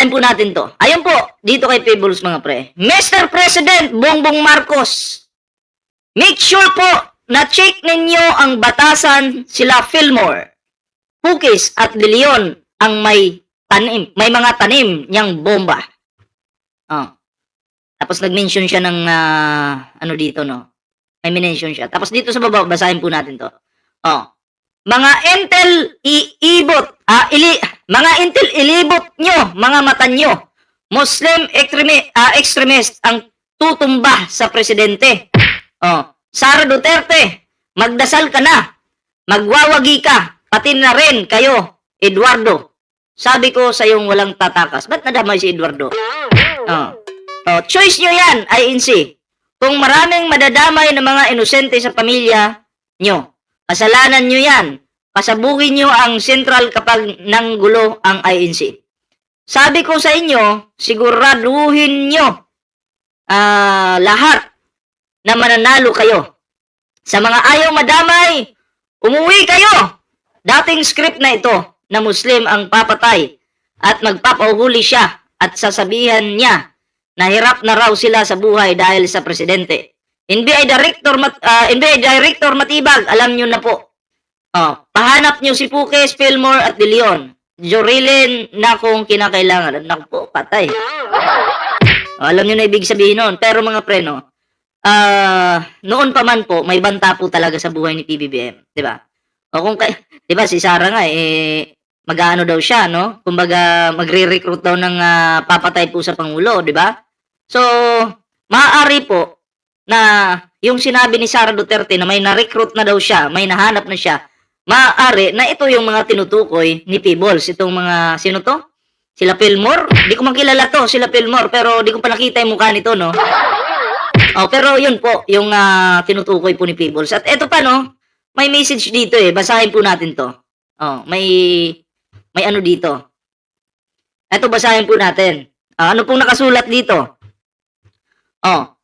basahin po natin to. Ayun po, dito kay Peebles mga pre. Mr. President Bongbong Marcos, make sure po na check ninyo ang batasan sila Fillmore, Pukis at De Leon ang may mga tanim niyang bomba. Oh. Tapos nag-mention siya ng ano dito, no? May mention siya. Tapos dito sa baba, basahin po natin to. Oh. Mga intel mga intel ilibot nyo, mga mata nyo. Muslim extremist ang tutumba sa presidente. Oh. Sara Duterte, magdasal ka na. Magwawagi ka. Pati na rin kayo, Eduardo. Sabi ko sa yung walang tatakas. Ba't nadamay si Eduardo? Oh. Oh, choice nyo yan, INC. Kung maraming madadamay na mga inosente sa pamilya nyo, kasalanan nyo yan. Pasabugin nyo ang sentral kapag nanggulo ang INC. Sabi ko sa inyo, siguraduhin nyo lahat na mananalo kayo. Sa mga ayaw madamay, umuwi kayo. Dating script na ito na Muslim ang papatay at magpapahuli siya at sasabihan niya na hirap na raw sila sa buhay dahil sa presidente. NBI Director Matibag, alam nyo na po. Oh, pahanap nyo si Pukis, Fillmore at De Leon. Jorilin na kung kinakailangan. Naku po, patay. Oh, alam nyo na ibig sabihin nun. Pero mga preno, noon pa man po, may banta po talaga sa buhay ni PBBM. Diba? O kung diba, si Sara nga, mag-ano daw siya, no? Kumbaga, magre-recruit daw ng papatay po sa Pangulo, diba? So, maaari po na yung sinabi ni Sara Duterte na may na-recruit na daw siya, may nahanap na siya, maaari na ito yung mga tinutukoy ni Peebles. Itong mga, sino to? Sila Fillmore? Di ko makilala to, sila Fillmore, pero di ko pa nakita yung mukha nito, no? Oh, pero yun po, yung tinutukoy po ni Peebles. At eto pa, no? May message dito basahin po natin to. Oh, may ano dito. Eto, basahin po natin. Ano pong nakasulat dito? Oh,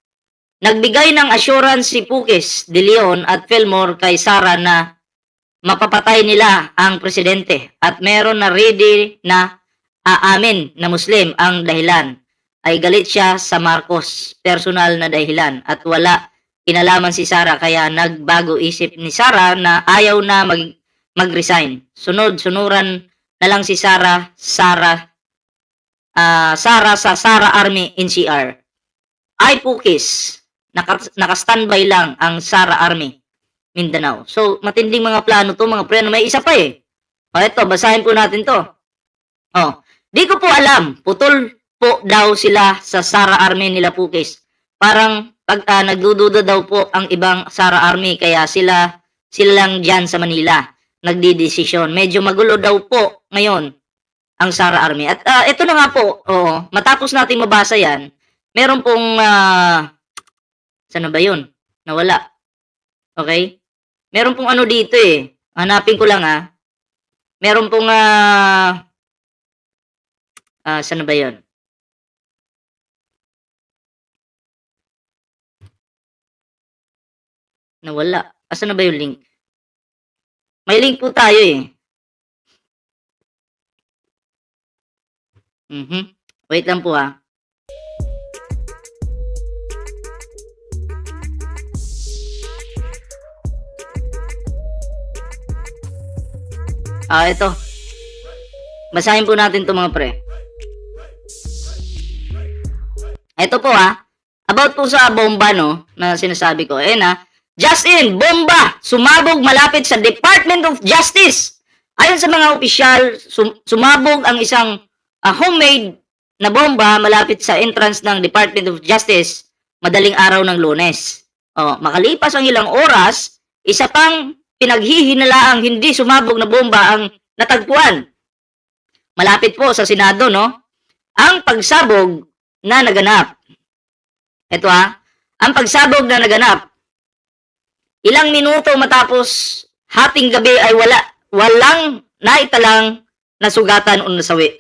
nagbigay ng assurance si Pukis, De Leon at Fillmore kay Sara na mapapatay nila ang presidente at meron na ready na aamin na Muslim ang dahilan. Ay galit siya sa Marcos, personal na dahilan at wala kinalaman si Sara kaya nagbago isip ni Sara na ayaw na mag-resign. Sunod-sunuran na lang si Sara sa Sara Army NCR. Ay Pukis, naka-standby lang ang Sara Army Mindanao. So, matinding mga plano to mga pre. May isa pa O, eto, basahin po natin to. Oh, di ko po alam. Putol po daw sila sa Sara Army nila Pukis. Parang nagdududa daw po ang ibang Sara Army kaya sila lang dyan sa Manila nagdidesisyon. Medyo magulo daw po ngayon ang Sara Army. At ito na nga po, matapos natin mabasa yan, meron pong saan na ba yun? Nawala. Okay? Meron pong ano dito hanapin ko lang meron pong saan na ba yun? Nawala. Asan na ba yung link? May link po tayo Wait lang po ito. Basahin po natin to mga pre. Ito po about po sa bomba na sinasabi ko. Justin, bomba! Sumabog malapit sa Department of Justice. Ayon sa mga opisyal, sumabog ang isang homemade na bomba malapit sa entrance ng Department of Justice madaling araw ng Lunes. Makalipas ang ilang oras, isa pang pinaghihinalaang hindi sumabog na bomba ang natagpuan. Malapit po sa Senado, ang pagsabog na naganap. Ito ang pagsabog na naganap. Ilang minuto matapos hating gabi ay walang naitalang nasugatan o nasawi.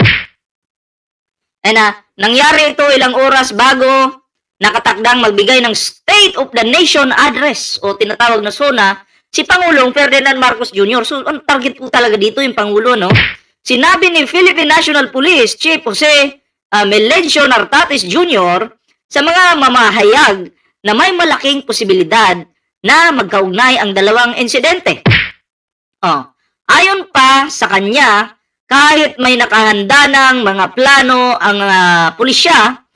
Nangyari ito ilang oras bago nakatakdang magbigay ng State of the Nation Address o tinatawag na SONA si Pangulong Ferdinand Marcos Jr. So, ang target po talaga dito yung Pangulo, Sinabi ni Philippine National Police Chief Jose Melencio Nartates Jr. sa mga mamahayag na may malaking posibilidad na magkaugnay ang dalawang insidente. Ayon pa sa kanya, kahit may nakahanda ng mga plano ang pulisya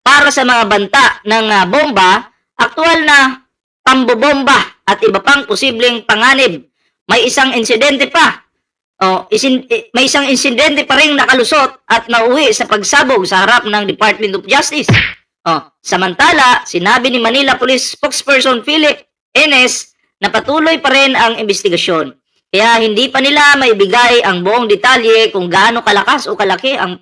para sa mga banta ng bomba, aktual na pambobomba at iba pang posibleng panganib. May isang insidente pa. May isang insidente pa ring nakalusot at nauwi sa pagsabog sa harap ng Department of Justice. Samantala, sinabi ni Manila Police Spokesperson Philip Enes na patuloy pa rin ang investigasyon. Kaya hindi pa nila maibigay ang buong detalye kung gaano kalakas o kalaki ang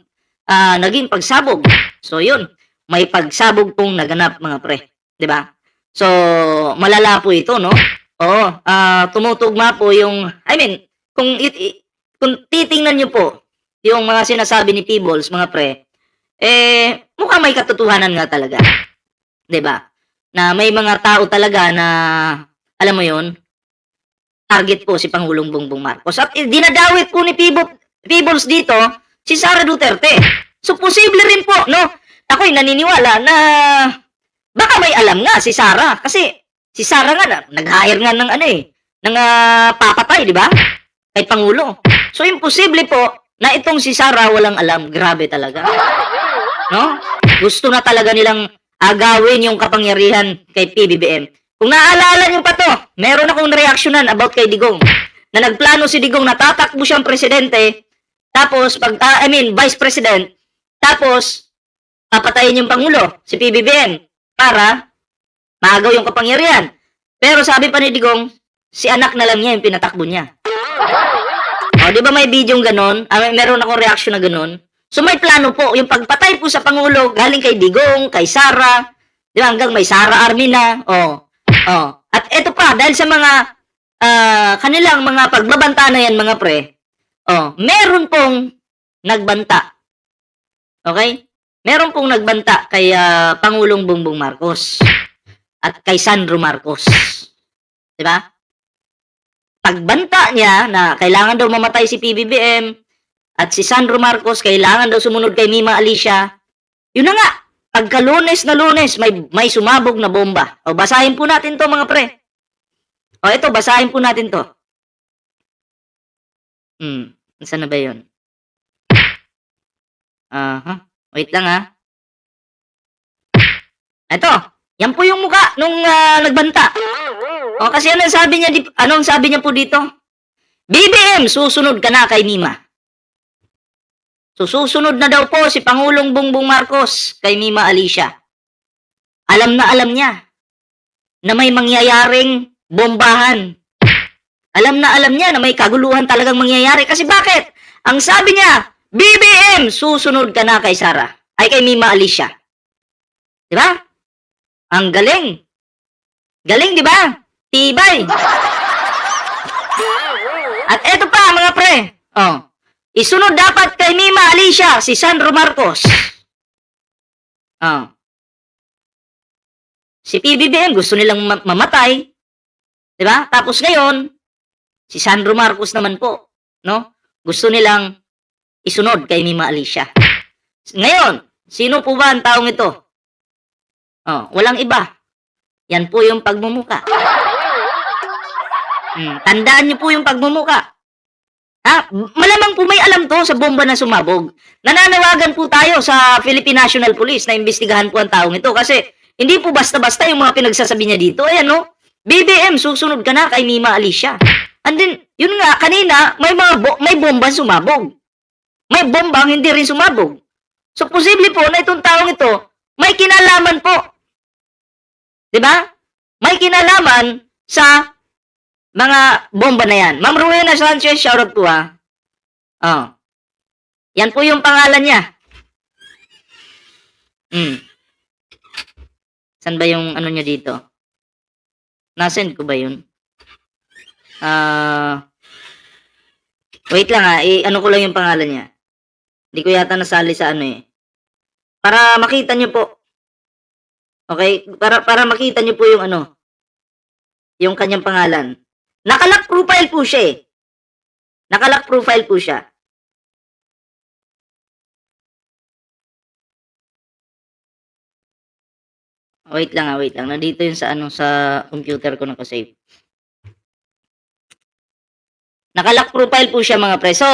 naging pagsabog. So yun, may pagsabog pong naganap mga pre, 'di ba? So malala po ito, no? Tumutugma po yung kung titingnan niyo po yung mga sinasabi ni Peebles, mga pre, mukhang may katotohanan nga talaga. 'Di ba? Na may mga tao talaga na alam mo 'yon, target po si Pangulong Bongbong Marcos. At dinadawit po ni Peebles dito si Sara Duterte. So posible rin po, no? Ako'y naniniwala na baka may alam nga si Sara kasi si Sara nga nag-hire nga ng papatay, 'di ba? Kay Pangulo. So imposible po na itong si Sara walang alam. Grabe talaga. No? Gusto na talaga nilang agawin yung kapangyarihan kay PBBM. Kung naaalala niyo pa to, meron akong reaksyonan about kay Digong. Na nagplano si Digong na tatakbo siyang presidente, tapos Vice President, tapos papatayin yung Pangulo, si PBBM, para maagaw yung kapangyarihan. Pero sabi pa ni Digong, si anak na lang niya yung pinatakbo niya. Di ba may video ganon? Meron akong reaction na ganon. So may plano po, yung pagpatay po sa Pangulo, galing kay Digong, kay Sara, di ba, hanggang may Sara Army na. At eto pa, dahil sa mga kanilang mga pagbabanta na yan, mga pre, meron pong nagbanta. Okay? Meron pong nagbanta kay Pangulong Bongbong Marcos at kay Sandro Marcos. Di ba? Pagbanta niya na kailangan daw mamatay si PBBM at si Sandro Marcos kailangan daw sumunod kay Mima Alicia. Yun na nga, pagka Lunes na Lunes, may sumabog na bomba. Basahin po natin to mga pre. Ito, basahin po natin to. Saan na ba yun? Wait lang ha. Ito, yan po yung muka nung nagbanta. Kasi anong sabi niya po dito? BBM, susunod ka na kay Mima. So susunod na daw po si Pangulong Bongbong Marcos kay Mima Alicia. Alam niya na may mangyayaring bombahan. Alam niya na may kaguluhan talagang mangyayari. Kasi bakit? Ang sabi niya, BBM, susunod ka na kay Sara. Ay kay Mima Alicia. Di ba? Ang galing. Galing, di ba? Tibay. At eto pa, mga pre. Isunod dapat kay Mima Alicia si Sandro Marcos. Si PBBM gusto nilang mamatay. Di ba? Tapos ngayon, si Sandro Marcos naman po, no? Gusto nilang isunod kay Mima Alicia. Ngayon, sino po ba ang taong ito? Walang iba. Yan po yung pagmumuka. Tandaan niyo po yung pagmumuka. Malamang po may alam to sa bomba na sumabog. Nananawagan po tayo sa Philippine National Police na imbestigahan po ang taong ito kasi hindi po basta-basta yung mga pinagsasabi niya dito. Ayan, no? BBM, susunod ka na kay Mima Alicia. And then, yun nga, kanina, may bomba sumabog. May bombang hindi rin sumabog. So, posible po na itong taong ito, may kinalaman po. Diba? May kinalaman sa mga bomba na yan. Ma'am Rowena Sanchez, shoutout po ha. Yan po yung pangalan niya. Saan ba yung ano niya dito? Nasend ko ba yun? Wait lang ha. Ano ko lang yung pangalan niya. Hindi ko yata nasali sa ano eh. Para makita niyo po. Okay? Para makita niyo po yung ano. Yung kanyang pangalan. Nakalock profile po siya eh. Nakalock profile po siya. Wait lang. Nandito yun sa ano, sa computer ko naka-save. Naka-lock profile po siya mga pre. So,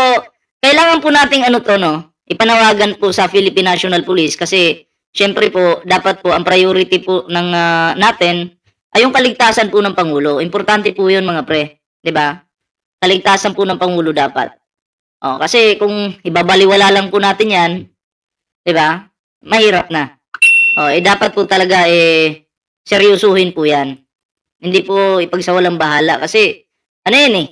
kailangan po nating ano to, no? Ipanawagan po sa Philippine National Police kasi syempre po, dapat po ang priority po ng natin ay yung kaligtasan po ng Pangulo. Importante po yun mga pre. 'Di ba? Kaligtasan po ng Pangulo dapat. Oh, kasi kung ibabaliwala lang po natin yan, 'di ba? Mahirap na. Oh, dapat po talaga seryosuhin po 'yan. Hindi po ipagsawalang bahala kasi ano 'yan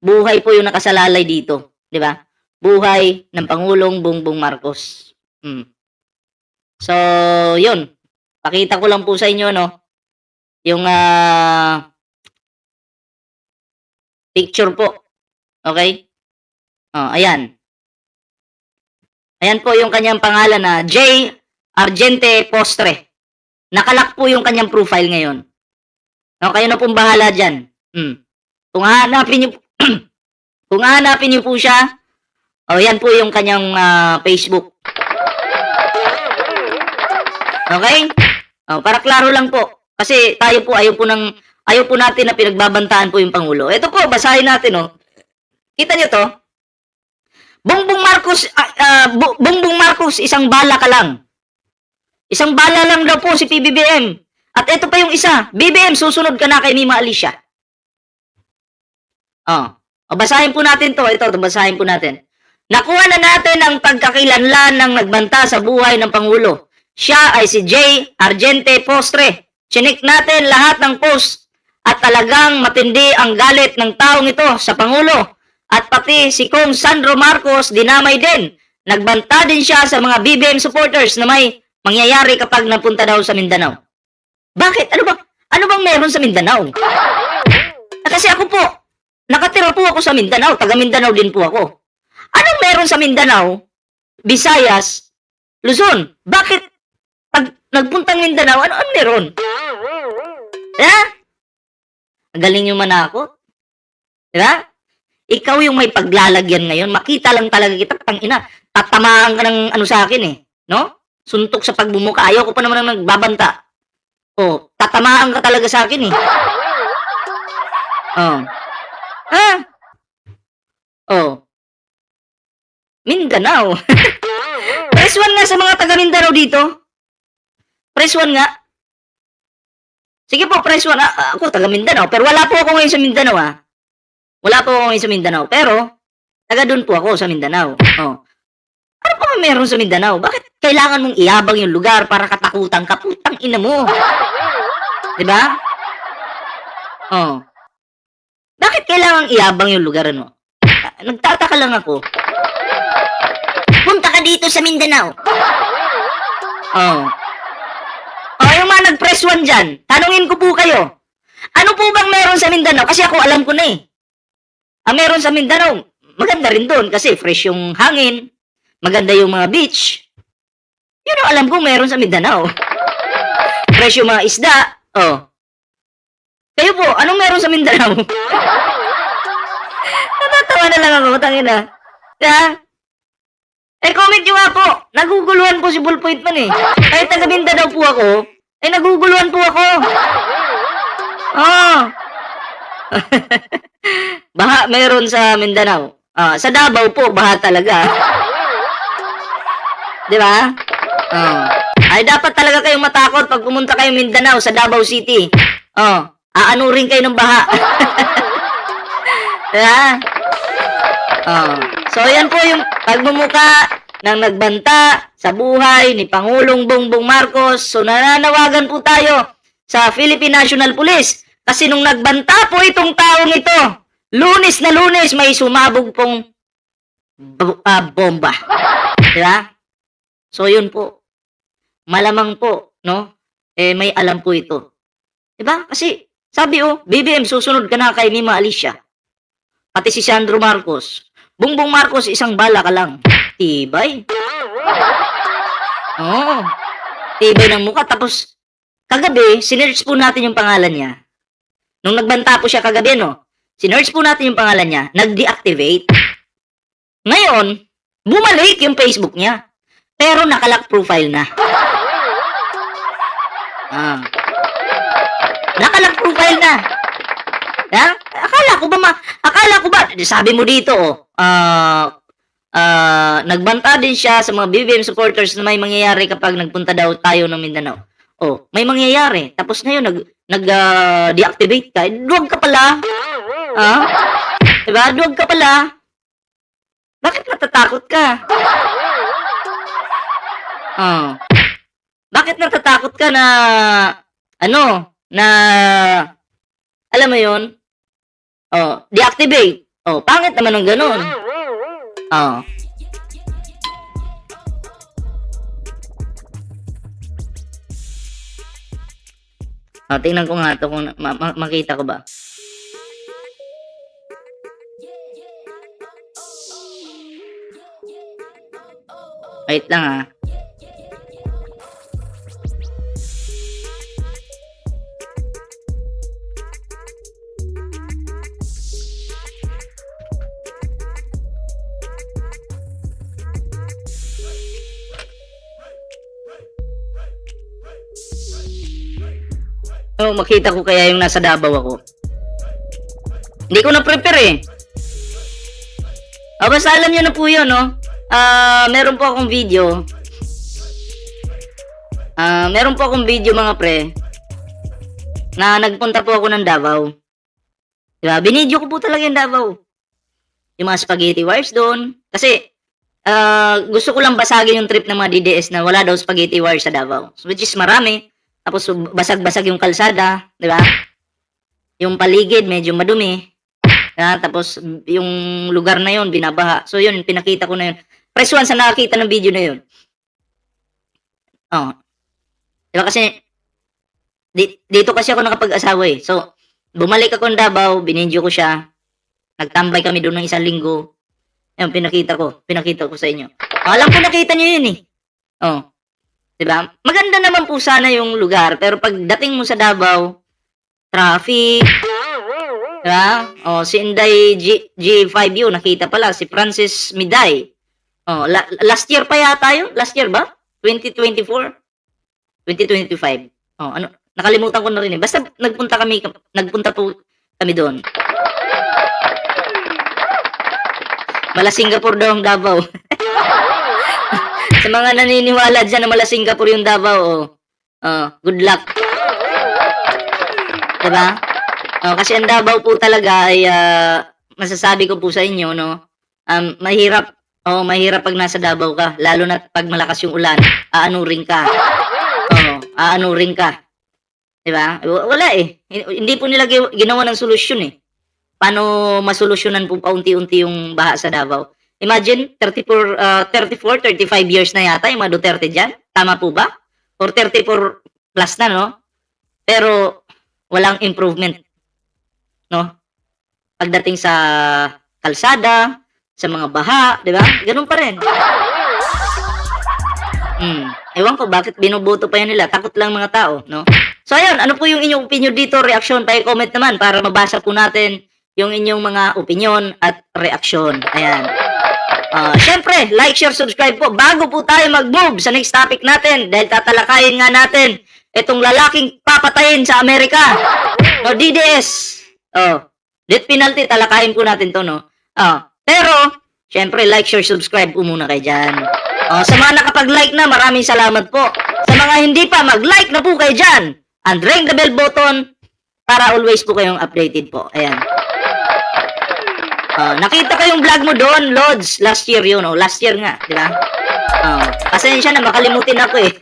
buhay po yung nakasalalay dito, 'di ba? Buhay ng Pangulong Bongbong Marcos. Mm. So, 'yun. Pakita ko lang po sa inyo no, yung picture po. Okay? Oh, ayan. Ayan po yung kanyang pangalan na J. Argente Postre. Nakalock po yung kanyang profile ngayon. No, kayo na pong bahala diyan. Kung hahanapin niyo kung hahanapin niyo po siya, yan po yung kanyang Facebook. Okay? Para klaro lang po. Kasi tayo po ayaw po natin na pinagbabantaan po yung Pangulo. Ito po, basahin natin Kita niyo to? Bongbong Marcos, isang bala ka lang. Isang bala lang daw po si PBBM. At ito pa yung isa, BBM, susunod ka na kay Mima Alicia. Basahin po natin to. Ito, basahin po natin. Nakuha na natin ang pagkakilanlan ng nagbanta sa buhay ng Pangulo. Siya ay si J. Argente Postre. Chinik natin lahat ng post at talagang matindi ang galit ng taong ito sa Pangulo. At pati si Kong Sandro Marcos dinamay din. Nagbanta din siya sa mga BBM supporters na may mangyayari kapag napunta daw sa Mindanao. Bakit? Ano bang meron sa Mindanao? Kasi ako po, nakatira po ako sa Mindanao. Taga Mindanao din po ako. Anong meron sa Mindanao, Visayas, Luzon? Bakit pag nagpuntang Mindanao, ano meron? Ang galing yung manakot. Diba? Ikaw yung may paglalagyan ngayon. Makita lang talaga kita, tangina. Tatamaan ka ng ano sa akin no? Suntok sa pagbumuka. Ayaw ko pa naman ng nagbabanta. Tatamaan ka talaga sa akin Mindanao. Press 1 nga sa mga taga Mindanao dito. Press 1 nga. Sige po, press 1. Ako taga Mindanao, pero wala po ako ngayon sa Mindanao Wala po ako ngayon sa Mindanao, pero taga doon po ako sa Mindanao. Ano pa meron sa Mindanao? Bakit kailangan mong iabang yung lugar para katakutan ka? Putang ina mo. Diba? Bakit kailangan iabang yung lugar nagtataka lang ako. Punta ka dito sa Mindanao. Yung mga nag-press 1 dyan, tanungin ko po kayo. Ano po bang meron sa Mindanao? Kasi ako alam ko na Ang meron sa Mindanao, maganda rin doon kasi fresh yung hangin, maganda yung mga beach. Yun ang alam ko meron sa Mindanao. Fresh yung mga isda. Kayo po, anong meron sa Mindanao? Natatawa na lang ako, tangina. Comment nyo nga po. Naguguluhan po si Bullpoint man Kahit taga Mindanao po ako, naguguluhan po ako. Baha meron sa Mindanao. Sa Davao po, baha talaga. Di ba? Ay, dapat talaga kayong matakot pag pumunta kayong Mindanao sa Davao City. Aanurin kayo ng baha. Diba? So, yan po yung pagmumuka ng nagbanta sa buhay ni Pangulong Bongbong Marcos. So, nananawagan po tayo sa Philippine National Police. Kasi nung nagbanta po itong taong ito, Lunes na Lunes may sumabog pong bomba. Diba? So, yun po. Malamang po, no? May alam po ito. Diba? Kasi, sabi BBM, susunod ka na kay Mima Alicia. Pati si Sandro Marcos. Bongbong Marcos, isang bala ka lang. Tibay. Tibay ng mukha. Tapos, kagabi, sinearch po natin yung pangalan niya. Nung nagbanta po siya kagabi, sinearch po natin yung pangalan niya. Nag-deactivate. Ngayon, bumalik yung Facebook niya. Pero nakalock profile na. Ah. Naka-lock profile na. Ha? Akala ko ba, sabi mo dito, nagbanta din siya sa mga BBM supporters na may mangyayari kapag nagpunta daw tayo ng Mindanao. Oh, may mangyayari. Tapos ngayon, deactivate ka. Duwag ka pala. Ha? Diba? Duwag ka pala. Bakit natatakot ka? Oh. Bakit natatakot ka na, alam mo yun? Oh, deactivate. Oh, pangit naman ng ganun. Oh. Oh, tingnan ko nga ito kung makita ko ba. Wait lang ha. Oh, makita ko kaya yung nasa Davao ako. Hindi ko na-prepare eh. Oh, basta alam nyo na po yun, no? Meron po akong video. Meron po akong video, mga pre, na nagpunta po ako ng Davao. Diba? Binidyo ko po talaga yung Davao. Yung mga spaghetti wires doon. Kasi, gusto ko lang basagin yung trip ng mga DDS na wala daw spaghetti wires sa Davao. Which is marami. Tapos basag-basag yung kalsada, di ba? Yung paligid medyo madumi. Tapos yung lugar na yon binabaha. So yun, pinakita ko na yun. Press 1 sa nakakita ng video na yun. Oh. Di ba kasi dito kasi ako nakapag-asawa eh. So bumalik ako ng Davao, binidyo ko siya. Nagtambay kami doon ng 1 linggo. Ayun, pinakita ko sa inyo. Alam ko nakita niyo yun eh. Oh. Diba? Maganda naman po sana yung lugar, pero pagdating mo sa Davao, traffic, diba? Oh, si Inday G5U, nakita pala, si Francis Miday. Oh, last year pa yata yun? Last year ba? 2024? 2025. Oh, ano, nakalimutan ko na rin eh. Basta nagpunta po kami doon. Mala Singapore daw ang Davao. Sa mga naniniwala dyan na mala Singapore yung Davao, good luck. Diba? Kasi ang Davao po talaga ay, masasabi ko po sa inyo, no? Mahirap pag nasa Davao ka, lalo na pag malakas yung ulan, aanurin ka. Aanurin ka. Diba? Wala eh. Hindi po nila ginawa ng solusyon eh. Paano masolusyonan po paunti-unti yung baha sa Davao? Imagine, 34, 35 years na yata yung mga Duterte dyan. Tama po ba? Or 34 plus na, no? Pero, walang improvement. No? Pagdating sa kalsada, sa mga baha, di ba? Ganun pa rin. Ewan ko, bakit binuboto pa yan nila? Takot lang mga tao, no? So, ayun, ano po yung inyong opinion dito? Reaksyon, pa-comment naman para mabasa po natin yung inyong mga opinion at reaksyon. Ayan. Syempre, like, share, subscribe po bago po tayo mag-move sa next topic natin dahil tatalakayin nga natin itong lalaking papatayin sa Amerika. No, DDS. Death penalty, talakayin po natin to, no? Pero, syempre, like, share, subscribe po muna kayo dyan. Sa mga nakapag-like na, maraming salamat po. Sa mga hindi pa, mag-like na po kayo dyan. And ring the bell button para always po kayong updated po. Ayan. Nakita ko yung vlog mo doon, Lods. Last year yun, last year nga, di ba? Pasensya na, makalimutin ako eh.